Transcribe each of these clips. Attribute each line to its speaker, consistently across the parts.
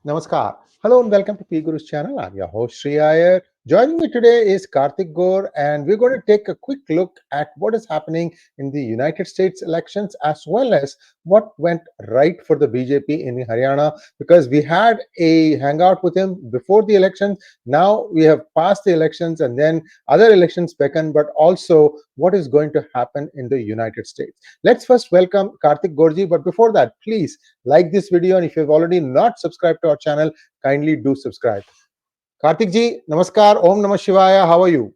Speaker 1: Namaskar. Hello and welcome to PGurus channel. I'm your host Sree Iyer. Joining me today is Kaartik Gor, and we're going to take a quick look at what is happening in the United States elections as well as what went right for the BJP in Haryana, because we had a hangout with him before the elections. Now we have passed the elections and then other elections beckon, but also what is going to happen in the United States. Let's first welcome Kaartik Gorji, but before that, please like this video, and if you've already not subscribed to our channel, kindly do subscribe. Kartik ji, namaskar, Om Namah Shivaya, how are you?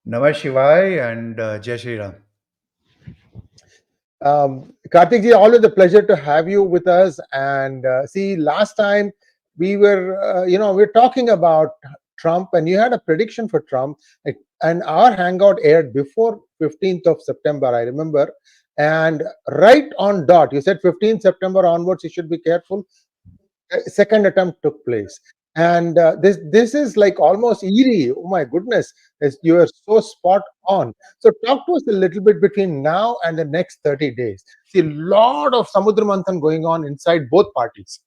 Speaker 2: Namah Shivaya and Jai Shri Ram.
Speaker 1: Kartik ji, always a pleasure to have you with us. And see, last time we were, we're talking about Trump, and you had a prediction for Trump, and our hangout aired before 15th of September, I remember. And right on dot, you said 15th September onwards, you should be careful. Second attempt took place, and this is like almost eerie. Oh my goodness, you are so spot on. So talk to us a little bit between now and the next 30 days. See, a lot of samudra manthan going on inside both parties.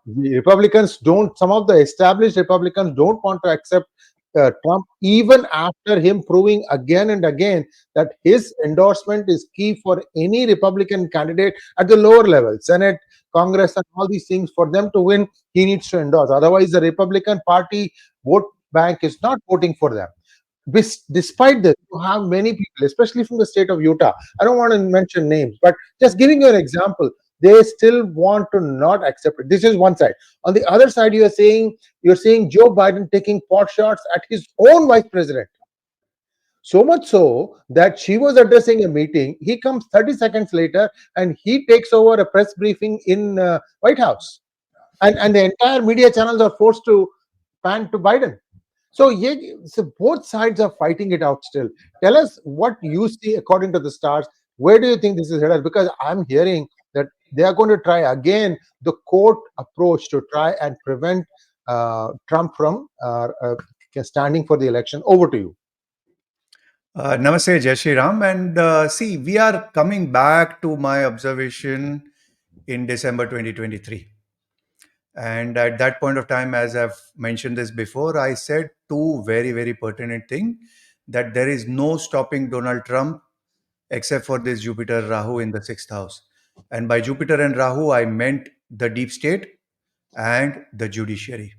Speaker 1: The Republicans don't, some of the established Republicans don't want to accept Trump, even after him proving again and again that his endorsement is key for any Republican candidate at the lower level, Senate, Congress, and all these things. For them to win, he needs to endorse. Otherwise, the Republican Party vote bank is not voting for them. Despite this, you have many people, especially from the state of Utah. I don't want to mention names, but just giving you an example, they still want to not accept it. This is one side. On the other side, you're seeing Joe Biden taking pot shots at his own vice president. So much so that she was addressing a meeting. He comes 30 seconds later and he takes over a press briefing in White House, and the entire media channels are forced to pan to Biden. So, yeah, so both sides are fighting it out still. Tell us what you see according to the stars. Where do you think this is headed? Because I'm hearing that they are going to try again the court approach to try and prevent Trump from standing for the election. Over to you.
Speaker 2: Namaste, Jai Shri Ram. And see, we are coming back to my observation in December 2023. And at that point of time, as I've mentioned this before, I said two very, very pertinent things, that there is no stopping Donald Trump except for this Jupiter Rahu in the sixth house. And by Jupiter and Rahu, I meant the deep state and the judiciary.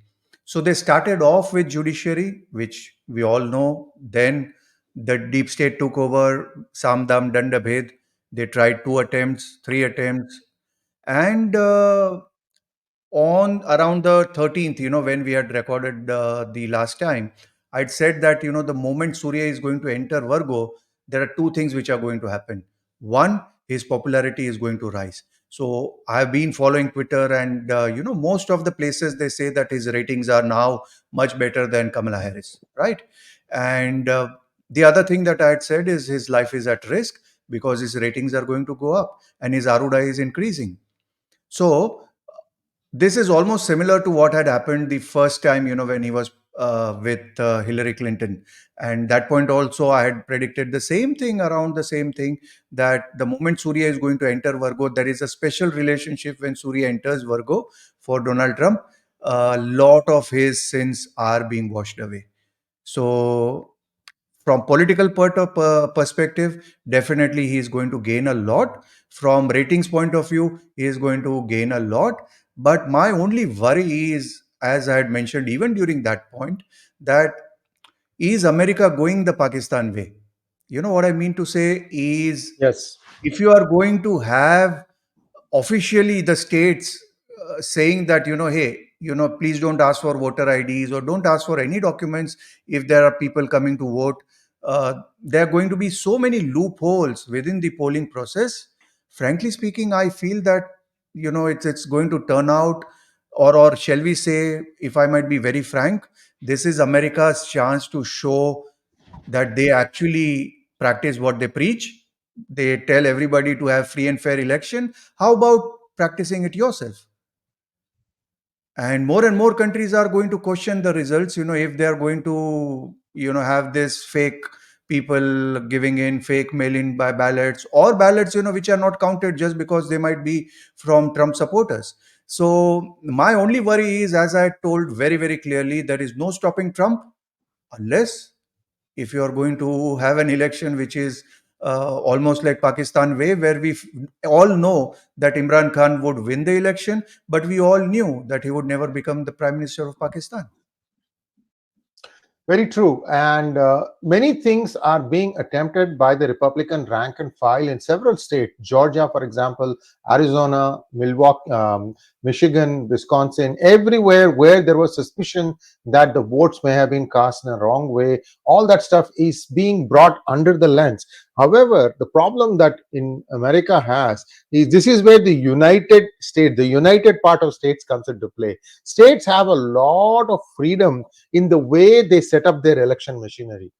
Speaker 2: So they started off with judiciary, which we all know. Then the deep state took over, Samdam Dandabhed. They tried 2 attempts, 3 attempts. And on around the 13th, when we had recorded the last time, I'd said that, the moment Surya is going to enter Virgo, there are two things which are going to happen. One, his popularity is going to rise. So I've been following Twitter, and, most of the places they say that his ratings are now much better than Kamala Harris, right? And the other thing that I had said is his life is at risk because his ratings are going to go up and his Aruda is increasing. So this is almost similar to what had happened the first time, when he was with Hillary Clinton. And that point also, I had predicted the same thing, around the same thing, that the moment Surya is going to enter Virgo, there is a special relationship when Surya enters Virgo for Donald Trump. A lot of his sins are being washed away. So from political perspective, definitely he is going to gain a lot. From ratings point of view, he is going to gain a lot. But my only worry is, as I had mentioned even during that point, that is America going the Pakistan way? You know what I mean to say is,
Speaker 1: Yes.
Speaker 2: if you are going to have officially the states saying that, hey, please don't ask for voter IDs or don't ask for any documents if there are people coming to vote, there are going to be so many loopholes within the polling process. Frankly speaking, I feel that, it's going to turn out, or shall we say, if I might be very frank, this is America's chance to show that they actually practice what they preach. They tell everybody to have free and fair election. How about practicing it yourself? And more countries are going to question the results, if they are going to, have this fake people giving in fake mail-in by ballots, or ballots, which are not counted just because they might be from Trump supporters. So my only worry is, as I told very, very clearly, there is no stopping Trump unless if you are going to have an election which is almost like Pakistan way, where we all know that Imran Khan would win the election, but we all knew that he would never become the Prime Minister of Pakistan.
Speaker 1: Very true. And many things are being attempted by the Republican rank and file in several states. Georgia, for example, Arizona, Milwaukee, Michigan, Wisconsin, everywhere where there was suspicion that the votes may have been cast in a wrong way. All that stuff is being brought under the lens. However, the problem that in America has is this is where the United States, the united part of states comes into play. States have a lot of freedom in the way they set up their election machinery.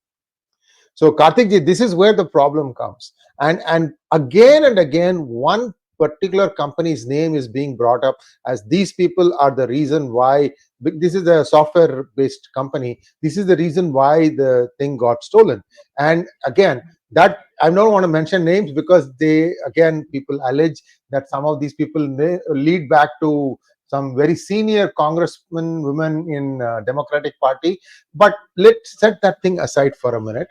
Speaker 1: So, Kartik ji, this is where the problem comes. And again and again, one particular company's name is being brought up as these people are the reason why. This is a software based company. This is the reason why the thing got stolen. And again, that I don't want to mention names because they, again, people allege that some of these people lead back to some very senior congressmen, women in Democratic Party. But let's set that thing aside for a minute.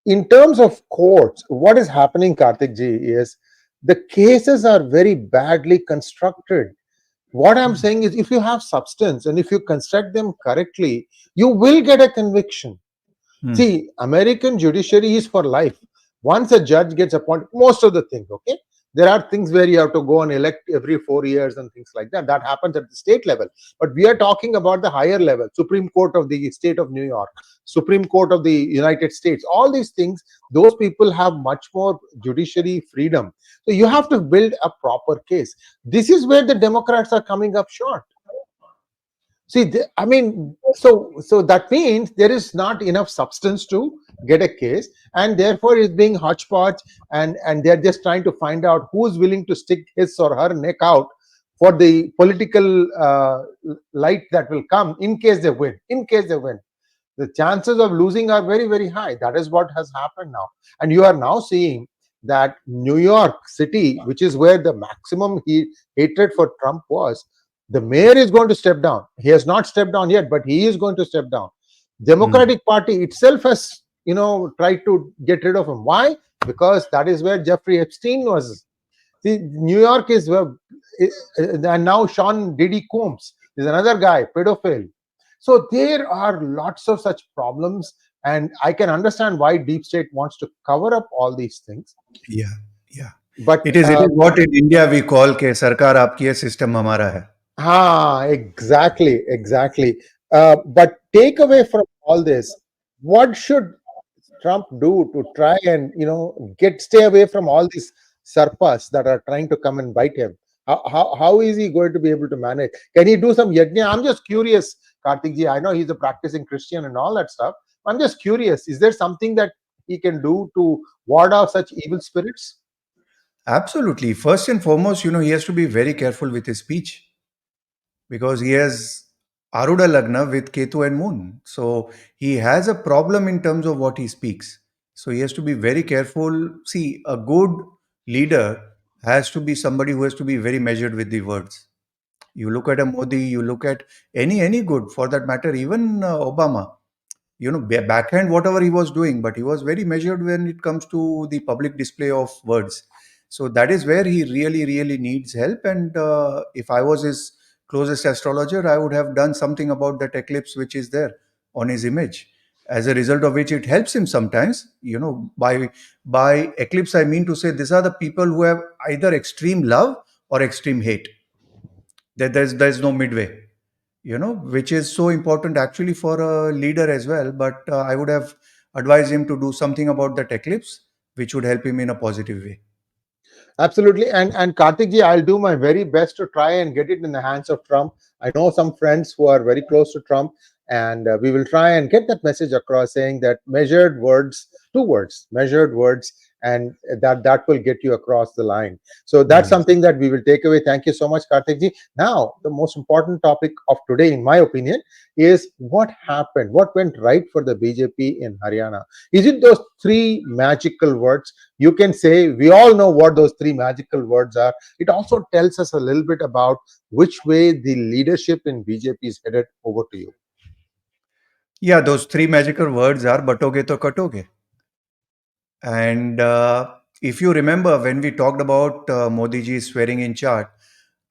Speaker 1: In terms of courts, what is happening, Kartik ji, is the cases are very badly constructed. What I'm saying is, if you have substance and if you construct them correctly, you will get a conviction. See, American judiciary is for life. Once a judge gets appointed, most of the things, okay? There are things where you have to go and elect every 4 years and things like that. That happens at the state level. But we are talking about the higher level, Supreme Court of the state of New York, Supreme Court of the United States. All these things, those people have much more judiciary freedom. So you have to build a proper case. This is where the Democrats are coming up short. See, I mean, so that means there is not enough substance to get a case, and therefore it's being hodgepodge, and they're just trying to find out who's willing to stick his or her neck out for the political light that will come in case they win. In case they win, the chances of losing are very, very high. That is what has happened now, and you are now seeing that New York City, which is where the maximum hatred for Trump was, the mayor is going to step down. He has not stepped down yet, but he is going to step down. Democratic Party itself has, tried to get rid of him. Why? Because that is where Jeffrey Epstein was. See, New York is where, and now Sean Diddy Combs is another guy, pedophile. So there are lots of such problems, and I can understand why Deep State wants to cover up all these things.
Speaker 2: Yeah, yeah.
Speaker 1: But
Speaker 2: It is what in India we call ke sarkar aapki hai, system hamara hai.
Speaker 1: Exactly. But take away from all this, what should Trump do to try and stay away from all these sarpas that are trying to come and bite him? How is he going to be able to manage? Can he do some yajna? I'm just curious, Kartik ji. I know he's a practicing Christian and all that stuff. I'm just curious. Is there something that he can do to ward off such evil spirits?
Speaker 2: Absolutely. First and foremost, he has to be very careful with his speech because he has Aruda Lagna with Ketu and Moon. So he has a problem in terms of what he speaks. So he has to be very careful. See, a good leader has to be somebody who has to be very measured with the words. You look at a Modi, you look at any good for that matter, even Obama. Backhand whatever he was doing, but he was very measured when it comes to the public display of words. So that is where he really, really needs help. And if I was his closest astrologer, I would have done something about that eclipse which is there on his image. As a result of which, it helps him sometimes. By eclipse, I mean to say these are the people who have either extreme love or extreme hate. There's no midway, which is so important actually for a leader as well. But I would have advised him to do something about that eclipse, which would help him in a positive way.
Speaker 1: Absolutely. And Kartik ji, I'll do my very best to try and get it in the hands of Trump. I know some friends who are very close to Trump, and we will try and get that message across, saying that measured words, two words, measured words, and that will get you across the line. So that's
Speaker 2: Right.
Speaker 1: something that we will take away. Thank you so much, Kartik ji. Now, the most important topic of today, in my opinion, is what happened, what went right for the BJP in Haryana. Is it those three magical words? You can say we all know what those three magical words are. It also tells us a little bit about which way the leadership in BJP is headed. Over to you.
Speaker 2: Yeah, those three magical words are batoge to katoge. And if you remember, when we talked about Modi ji's swearing in chart,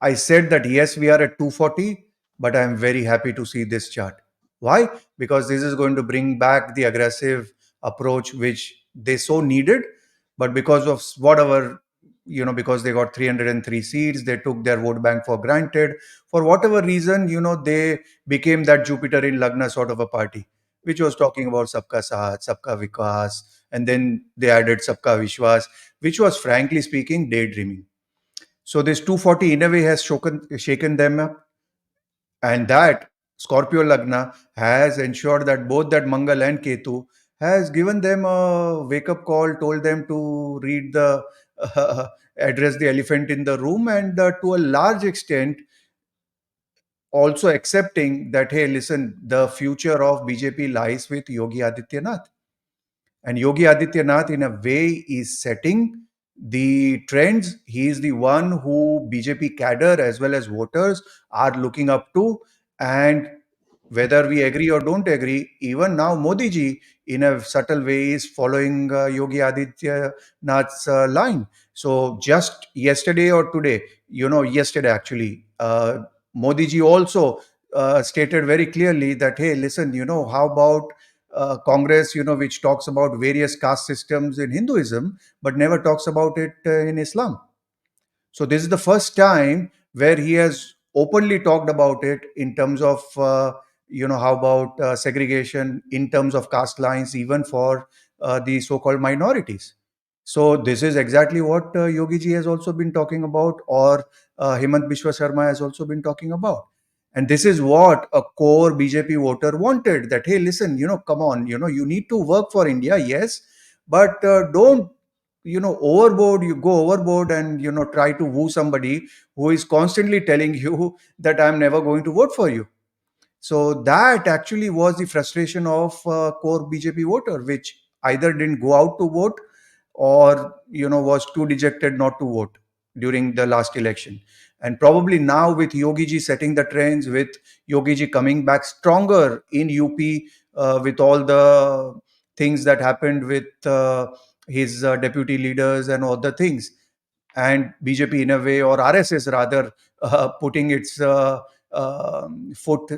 Speaker 2: I said that yes, we are at 240, but I am very happy to see this chart. Why? Because this is going to bring back the aggressive approach which they so needed, but because of whatever, because they got 303 seats, they took their vote bank for granted. For whatever reason, they became that Jupiter in Lagna sort of a party, which was talking about sabka saath, sabka vikas, and then they added sabka vishwas, which was frankly speaking daydreaming. So this 240 in a way has shaken them up, and that Scorpio Lagna has ensured that both that Mangal and Ketu has given them a wake up call, told them to read the address the elephant in the room, and to a large extent also accepting that, hey, listen, the future of BJP lies with Yogi Adityanath. And Yogi Adityanath, in a way, is setting the trends. He is the one who BJP cadre as well as voters are looking up to. And whether we agree or don't agree, even now Modi ji, in a subtle way, is following Yogi Adityanath's line. So just yesterday or today, yesterday actually, Modi ji also stated very clearly that, hey, listen, how about Congress, which talks about various caste systems in Hinduism, but never talks about it in Islam. So this is the first time where he has openly talked about it in terms of, how about segregation in terms of caste lines, even for the so-called minorities. So this is exactly what Yogi ji has also been talking about, or Hemant Biswa Sharma has also been talking about. And this is what a core BJP voter wanted, that, hey, listen, come on, you need to work for India, yes, but don't overboard, you go overboard and try to woo somebody who is constantly telling you that I'm never going to vote for you. So that actually was the frustration of core BJP voter, which either didn't go out to vote, or was too dejected not to vote during the last election. And probably now, with Yogi ji setting the trends, with Yogi ji coming back stronger in UP, with all the things that happened with his deputy leaders and other things, and BJP in a way, or RSS rather, putting its foot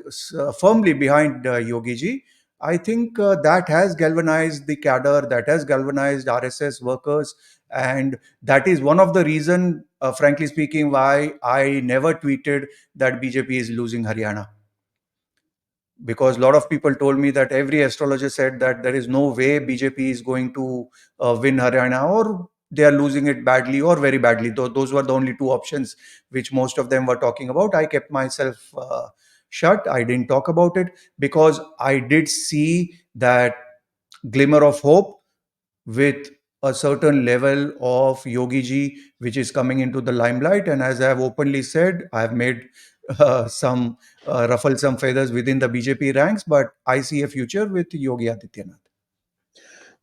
Speaker 2: firmly behind Yogi ji. I think that has galvanized the cadre, that has galvanized RSS workers, and that is one of the reason, frankly speaking, why I never tweeted that BJP is losing Haryana. Because a lot of people told me that every astrologer said that there is no way BJP is going to win Haryana, or they are losing it badly or very badly. Those were the only two options which most of them were talking about. I kept myself shut. I didn't talk about it because I did see that glimmer of hope with a certain level of Yogi ji, which is coming into the limelight. And as I have openly said, I have made some ruffled some feathers within the BJP ranks, but I see a future with Yogi Adityanath.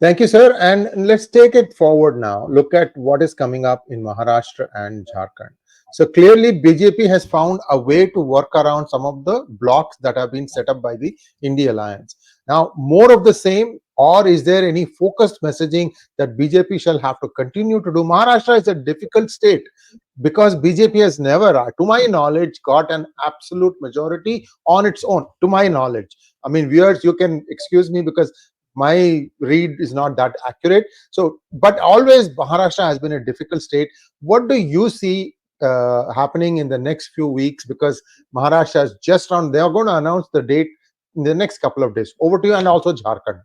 Speaker 1: Thank you, sir. And let's take it forward now. Look at what is coming up in Maharashtra and Jharkhand. So clearly, BJP has found a way to work around some of the blocks that have been set up by the India Alliance. Now, more of the same, or is there any focused messaging that BJP shall have to continue to do? Maharashtra is a difficult state because BJP has never, to my knowledge, got an absolute majority on its own. To my knowledge, I mean, viewers, you can excuse me because my read is not that accurate. So, but always Maharashtra has been a difficult state. What do you see happening in the next few weeks? Because Maharashtra is just on, they are going to announce the date in the next couple of days. Over to you, and also Jharkhand.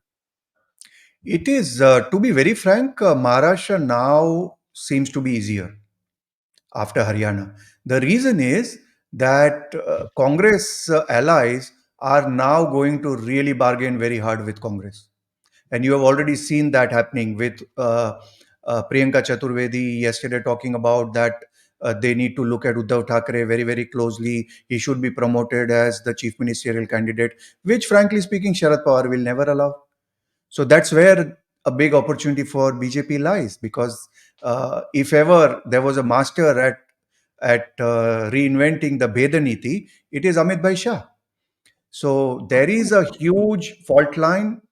Speaker 2: It is, to be very frank, Maharashtra now seems to be easier after Haryana. The reason is that Congress allies are now going to really bargain very hard with Congress. And you have already seen that happening with Priyanka Chaturvedi yesterday talking about that they need to look at Uddhav Thackeray very, very closely. He should be promoted as the chief ministerial candidate, which frankly speaking, Sharad Pawar will never allow. So that's where a big opportunity for BJP lies, because if ever there was a master at reinventing the Bhedaniti, it is Amit Bhai Shah. So there is a huge fault line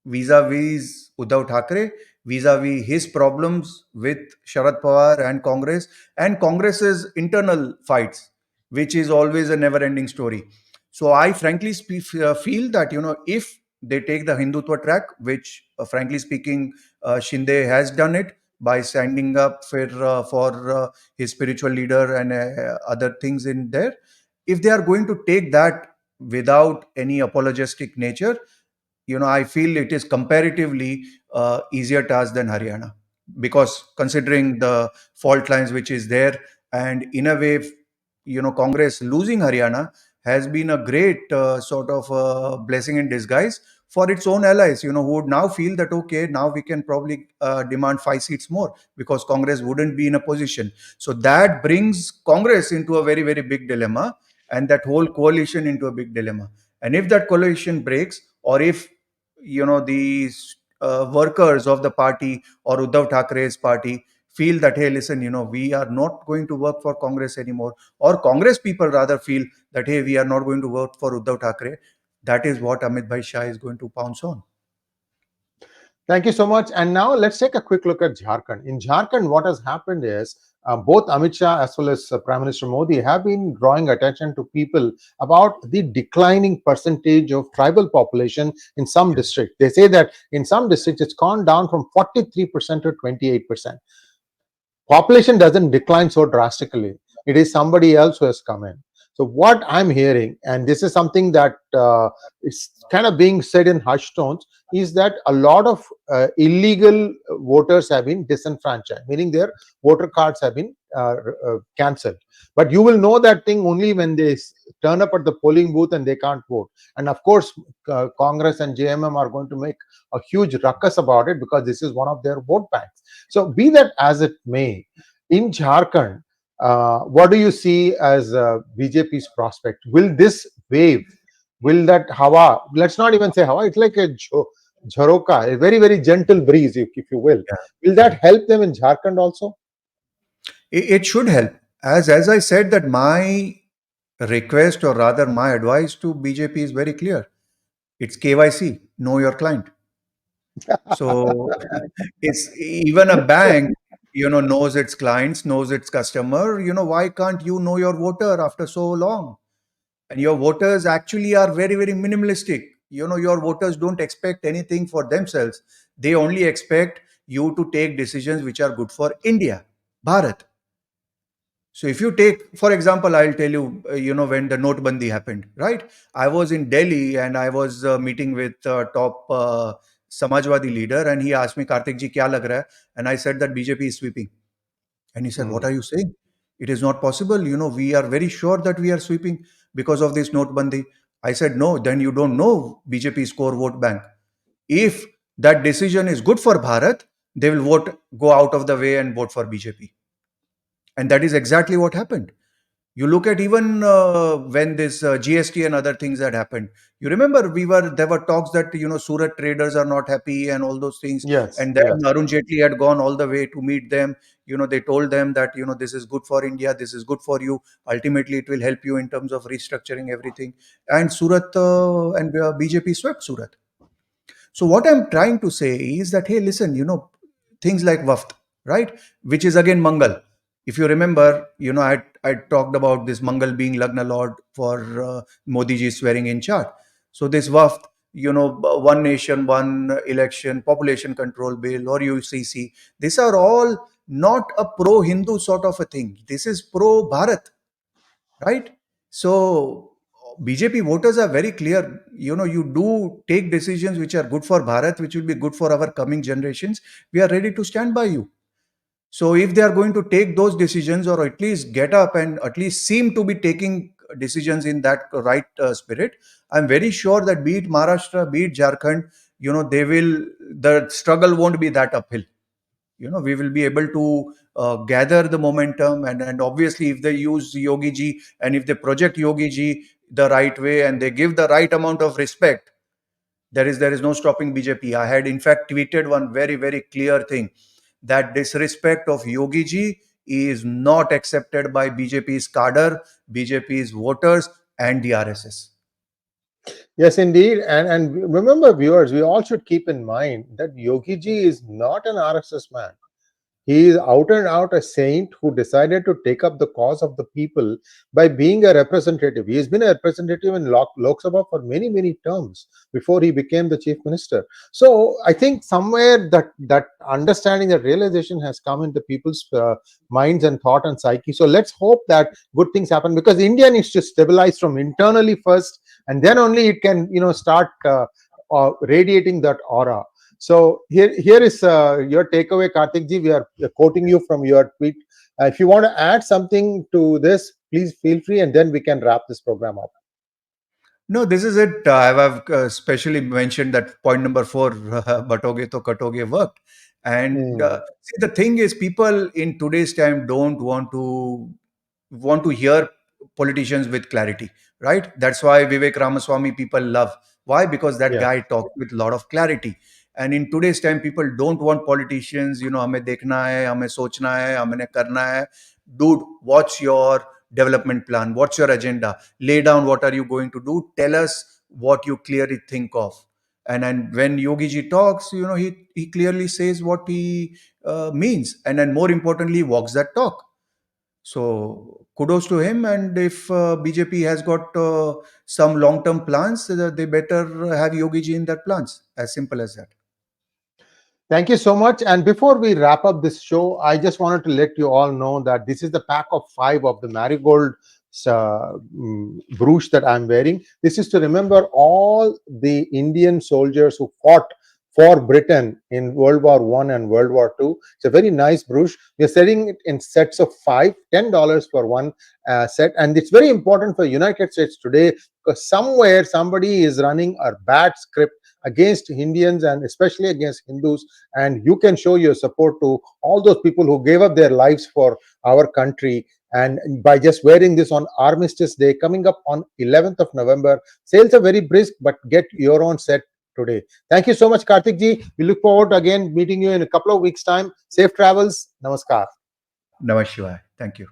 Speaker 2: vis-a-vis Uddhav Thackeray, vis-a-vis his problems with Sharad Pawar and Congress's internal fights, which is always a never-ending story. So I frankly feel that if they take the Hindutva track, which frankly speaking Shinde has done it by standing up for his spiritual leader and other things in there, if they are going to take that without any apologetic nature, I feel it is comparatively easier task than Haryana, because considering the fault lines which is there, and in a way, Congress losing Haryana has been a great sort of blessing in disguise for its own allies, who would now feel that, okay, now we can probably demand 5 seats more, because Congress wouldn't be in a position. So that brings Congress into a very, very big dilemma, and that whole coalition into a big dilemma. And if that coalition breaks, or if these workers of the party or Uddhav Thackre's party feel that, hey, listen, we are not going to work for Congress anymore, or Congress people rather feel that, hey, we are not going to work for Uddhav Thackeray, that is what Amit Bhai Shah is going to pounce on.
Speaker 1: Thank you so much. And now let's take a quick look at Jharkhand. In Jharkhand, what has happened is both Amit Shah as well as Prime Minister Modi have been drawing attention to people about the declining percentage of tribal population in some districts. They say that in some districts it's gone down from 43% to 28%. Population doesn't decline so drastically. It is somebody else who has come in. So what I'm hearing, and this is something that is kind of being said in hushed tones, is that a lot of illegal voters have been disenfranchised, meaning their voter cards have been cancelled. But you will know that thing only when they turn up at the polling booth and they can't vote. And of course, Congress and JMM are going to make a huge ruckus about it, because this is one of their vote banks. So be that as it may, in Jharkhand, what do you see as BJP's prospect? Will this wave, will that hawa, let's not even say hawa, it's like a jharoka, a very, very gentle breeze, if you will.
Speaker 2: Yeah.
Speaker 1: Will that help them in Jharkhand also?
Speaker 2: It should help. As I said, that my request, or rather my advice to BJP is very clear. It's KYC, know your client. So it's even a bank, knows its clients, knows its customer. Why can't you know your voter after so long? And your voters actually are very, very minimalistic. Your voters don't expect anything for themselves. They only expect you to take decisions which are good for India, Bharat. So if you take, for example, I'll tell you, when the Notbandi happened, right? I was in Delhi and I was meeting with top Samajwadi leader, and he asked me, Kartik ji, kya lag raha hai? And I said that BJP is sweeping. And he said, what are you saying? It is not possible. We are very sure that we are sweeping because of this Notbandi. I said, no, then you don't know BJP's core vote bank. If that decision is good for Bharat, they will go out of the way and vote for BJP. And that is exactly what happened. You look at even when this GST and other things had happened. You remember there were talks that Surat traders are not happy and all those things.
Speaker 1: Yes,
Speaker 2: And then
Speaker 1: yes.
Speaker 2: Arun Jaitley had gone all the way to meet them. They told them that this is good for India, this is good for you. Ultimately, it will help you in terms of restructuring everything. And Surat and BJP swept Surat. So what I'm trying to say is that, hey, listen, things like 𝗤𝗚, right, which is again Mangal. If you remember, I talked about this Mangal being Lagna Lord for Modi ji swearing in chart. So this 𝗤𝗚, one nation, one election, population control bill, or 𝗚𝚎, these are all not a pro-Hindu sort of a thing. This is pro-Bharat, right? So BJP voters are very clear. You do take decisions which are good for Bharat, which will be good for our coming generations. We are ready to stand by you. So if they are going to take those decisions, or at least get up and at least seem to be taking decisions in that right spirit, I'm very sure that be it Maharashtra, be it Jharkhand, the struggle won't be that uphill. We will be able to gather the momentum, and obviously if they use Yogi ji, and if they project Yogi ji the right way, and they give the right amount of respect, there is no stopping BJP. I had in fact tweeted one very, very clear thing, that disrespect of Yogi ji is not accepted by BJP's cadre, BJP's voters, and the RSS.
Speaker 1: Yes, indeed. And remember, viewers, we all should keep in mind that Yogi ji is not an RSS man. He is out and out a saint who decided to take up the cause of the people by being a representative. He has been a representative in Lok Sabha for many, many terms before he became the chief minister. So I think somewhere that understanding, that realization has come into people's minds and thought and psyche. So let's hope that good things happen, because India needs to stabilize from internally first, and then only it can start radiating that aura. So here is your takeaway, Kaartik ji. We are quoting you from your tweet. If you want to add something to this, please feel free, and then we can wrap this program up.
Speaker 2: No, this is it. I've specially mentioned that point number 4, batoge to katoge worked. And see, the thing is, people in today's time don't want to hear politicians with clarity, right? That's why Vivek Ramaswamy people love. Why? Because that
Speaker 1: Yeah.
Speaker 2: guy talks with a lot of clarity. And in today's time, people don't want politicians, हमें देखना है, हमें सोचना है, हमें करना है. Dude, what's your development plan? What's your agenda? Lay down what are you going to do? Tell us what you clearly think of. And when Yogi ji talks, he clearly says what he means. And then more importantly, he walks that talk. So kudos to him. And if BJP has got some long-term plans, they better have Yogi ji in their plans. As simple as that.
Speaker 1: Thank you so much. And before we wrap up this show, I just wanted to let you all know that this is the pack of 5 of the marigold brooch that I'm wearing. This is to remember all the Indian soldiers who fought for Britain in World War I and World War II. It's a very nice brooch. We are selling it in sets of 5, $10 for one set. And it's very important for United States today, because somewhere somebody is running a bad script against Indians and especially against Hindus, and you can show your support to all those people who gave up their lives for our country, and by just wearing this on Armistice Day coming up on 11th of November. Sales are very brisk, but get your own set today. Thank you so much, Kaartik ji. We look forward to again meeting you in a couple of weeks' time. Safe travels. Namaskar.
Speaker 2: Namah Shivaya. Thank you.